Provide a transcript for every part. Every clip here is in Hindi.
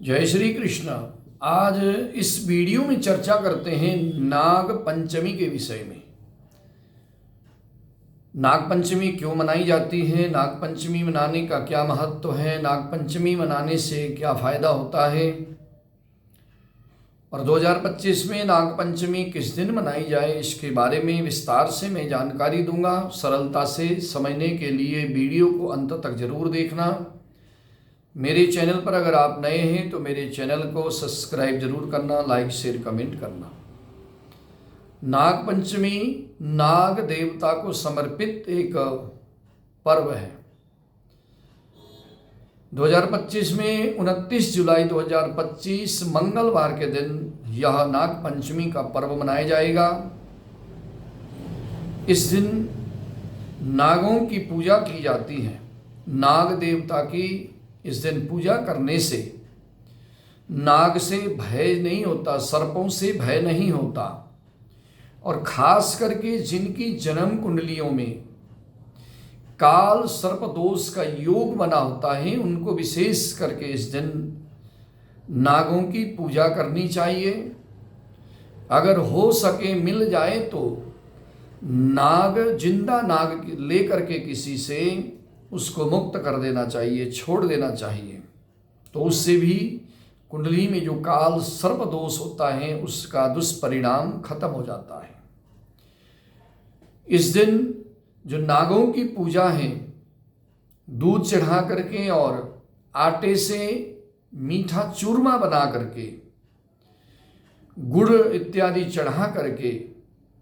जय श्री कृष्ण। आज इस वीडियो में चर्चा करते हैं नाग पंचमी के विषय में। नाग पंचमी क्यों मनाई जाती है, नाग पंचमी मनाने का क्या महत्व है, नाग पंचमी मनाने से क्या फायदा होता है और 2025 में नाग पंचमी किस दिन मनाई जाए, इसके बारे में विस्तार से मैं जानकारी दूंगा। सरलता से समझने के लिए वीडियो को अंत तक जरूर देखना। मेरे चैनल पर अगर आप नए हैं तो मेरे चैनल को सब्सक्राइब जरूर करना, लाइक शेयर कमेंट करना। नाग पंचमी नाग देवता को समर्पित एक पर्व है। 2025 में 29 जुलाई 2025 मंगलवार के दिन यह नाग पंचमी का पर्व मनाया जाएगा। इस दिन नागों की पूजा की जाती है। नाग देवता की इस दिन पूजा करने से नाग से भय नहीं होता, सर्पों से भय नहीं होता और खास करके जिनकी जन्म कुंडलियों में काल सर्प दोष का योग बना होता है उनको विशेष करके इस दिन नागों की पूजा करनी चाहिए। अगर हो सके मिल जाए तो नाग, जिंदा नाग लेकर के किसी से उसको मुक्त कर देना चाहिए, छोड़ देना चाहिए, तो उससे भी कुंडली में जो काल सर्प दोष होता है उसका दुष्परिणाम खत्म हो जाता है। इस दिन जो नागों की पूजा है, दूध चढ़ा करके और आटे से मीठा चूरमा बना करके, गुड़ इत्यादि चढ़ा करके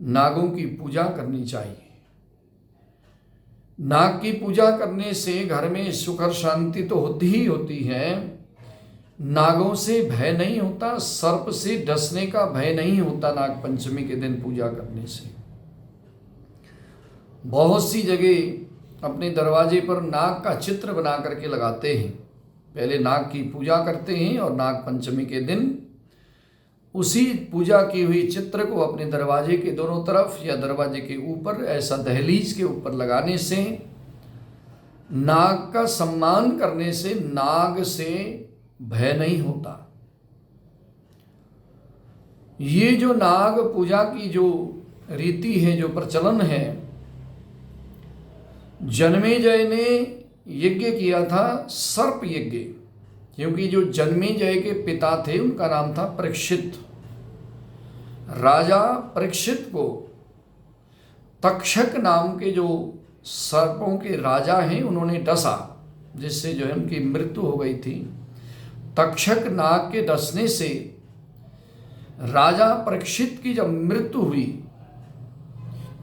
नागों की पूजा करनी चाहिए। नाग की पूजा करने से घर में सुख और शांति तो होती ही होती है, नागों से भय नहीं होता, सर्प से डसने का भय नहीं होता। नाग पंचमी के दिन पूजा करने से बहुत सी जगह अपने दरवाजे पर नाग का चित्र बना करके लगाते हैं। पहले नाग की पूजा करते हैं और नाग पंचमी के दिन उसी पूजा की हुई चित्र को अपने दरवाजे के दोनों तरफ या दरवाजे के ऊपर, ऐसा दहलीज के ऊपर लगाने से, नाग का सम्मान करने से नाग से भय नहीं होता। ये जो नाग पूजा की जो रीति है, जो प्रचलन है, जन्मेजय ने यज्ञ किया था, सर्प यज्ञ, क्योंकि जो जन्मेजय के पिता थे उनका नाम था परीक्षित। राजा परीक्षित को तक्षक नाम के जो सर्पों के राजा हैं उन्होंने डसा, जिससे जो है उनकी मृत्यु हो गई थी। तक्षक नाग के डसने से राजा परीक्षित की जब मृत्यु हुई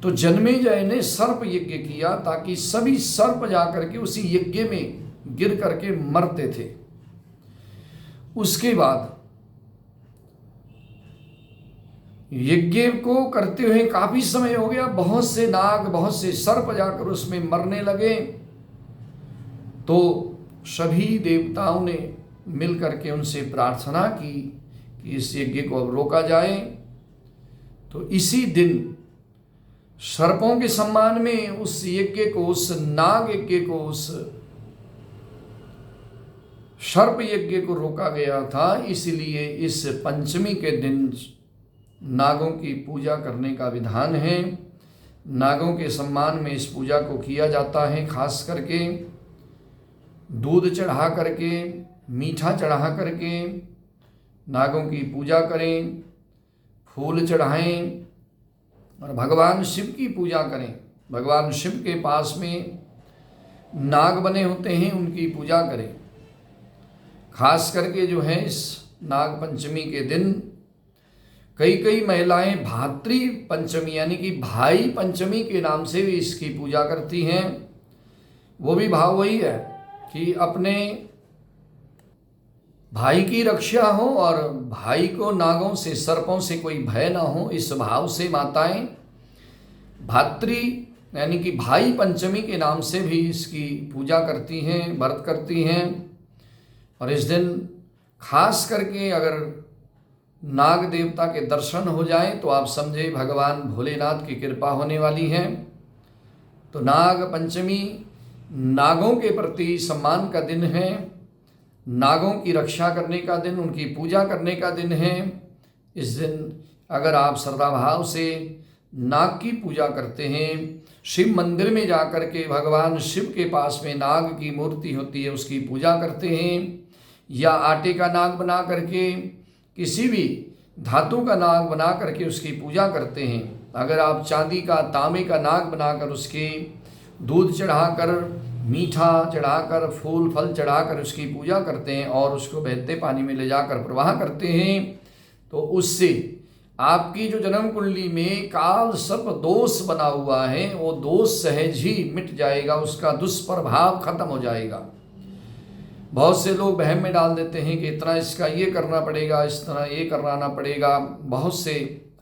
तो जन्मेजय ने सर्प यज्ञ किया ताकि सभी सर्प जाकर के उसी यज्ञ में गिर करके मरते थे। उसके बाद यज्ञ को करते हुए काफी समय हो गया, बहुत से नाग, बहुत से सर्प जाकर उसमें मरने लगे, तो सभी देवताओं ने मिलकर के उनसे प्रार्थना की कि इस यज्ञ को अब रोका जाए। तो इसी दिन सर्पों के सम्मान में उस यज्ञ को, उस नाग यज्ञ को, उस सर्प यज्ञ को रोका गया था। इसलिए इस पंचमी के दिन नागों की पूजा करने का विधान है। नागों के सम्मान में इस पूजा को किया जाता है। खास करके दूध चढ़ा करके, मीठा चढ़ा करके नागों की पूजा करें, फूल चढ़ाएं और भगवान शिव की पूजा करें। भगवान शिव के पास में नाग बने होते हैं, उनकी पूजा करें। खास करके जो है इस नाग पंचमी के दिन कई महिलाएं भातृ पंचमी यानी कि भाई पंचमी के नाम से भी इसकी पूजा करती हैं। वो भी भाव वही है कि अपने भाई की रक्षा हो और भाई को नागों से, सर्पों से कोई भय ना हो, इस भाव से माताएं भातृ यानी कि भाई पंचमी के नाम से भी इसकी पूजा करती हैं, व्रत करती हैं। और इस दिन खास करके अगर नाग देवता के दर्शन हो जाए तो आप समझे भगवान भोलेनाथ की कृपा होने वाली है। तो नाग पंचमी नागों के प्रति सम्मान का दिन है। नागों की रक्षा करने का दिन, उनकी पूजा करने का दिन है। इस दिन अगर आप श्रद्धा भाव से नाग की पूजा करते हैं, शिव मंदिर में जाकर के भगवान शिव के पास में नाग की मूर्ति होती है उसकी पूजा करते हैं, या आटे का नाग बना करके, किसी भी धातु का नाग बना करके उसकी पूजा करते हैं। अगर आप चांदी का, तांबे का नाग बनाकर उसके दूध चढ़ाकर, मीठा चढ़ाकर, फूल फल चढ़ाकर उसकी पूजा करते हैं और उसको बहते पानी में ले जाकर प्रवाह करते हैं, तो उससे आपकी जो जन्म कुंडली में काल सर्प दोष बना हुआ है वो दोष सहज ही मिट जाएगा, उसका दुष्प्रभाव खत्म हो जाएगा। बहुत से लोग वहम में डाल देते हैं कि इतना इसका ये करना पड़ेगा, इस तरह ये कराना पड़ेगा। बहुत से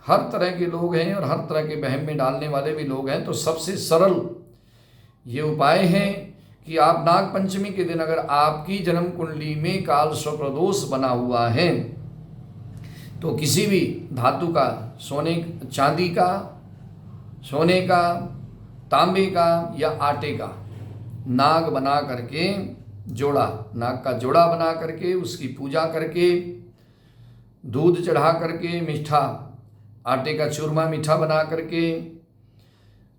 हर तरह के लोग हैं और हर तरह के वहम में डालने वाले भी लोग हैं। तो सबसे सरल ये उपाय है कि आप नाग पंचमी के दिन अगर आपकी जन्म कुंडली में काल सर्प दोष बना हुआ है तो किसी भी धातु का, सोने चांदी का, सोने का, तांबे का या आटे का नाग बना करके, जोड़ा, नाग का जोड़ा बना करके उसकी पूजा करके, दूध चढ़ा करके, मीठा आटे का चूरमा मीठा बना करके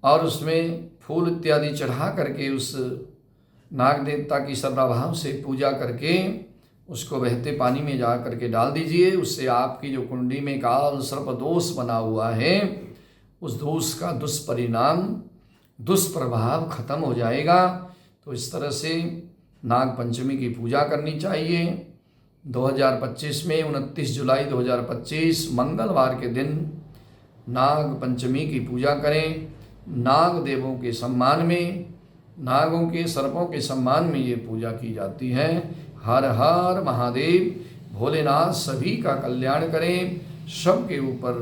और उसमें फूल इत्यादि चढ़ा करके उस नाग देवता की श्रद्धा भाव से पूजा करके उसको बहते पानी में जा करके डाल दीजिए। उससे आपकी जो कुंडली में काल सर्प दोष बना हुआ है उस दोष का दुष्परिणाम, दुष्प्रभाव खत्म हो जाएगा। तो इस तरह से नाग पंचमी की पूजा करनी चाहिए। 2025 में 29 जुलाई 2025 मंगलवार के दिन नाग पंचमी की पूजा करें। नाग देवों के सम्मान में, नागों के, सर्पों के सम्मान में ये पूजा की जाती है। हर हर महादेव। भोलेनाथ सभी का कल्याण करें, सबके ऊपर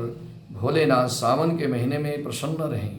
भोलेनाथ सावन के महीने में प्रसन्न रहें।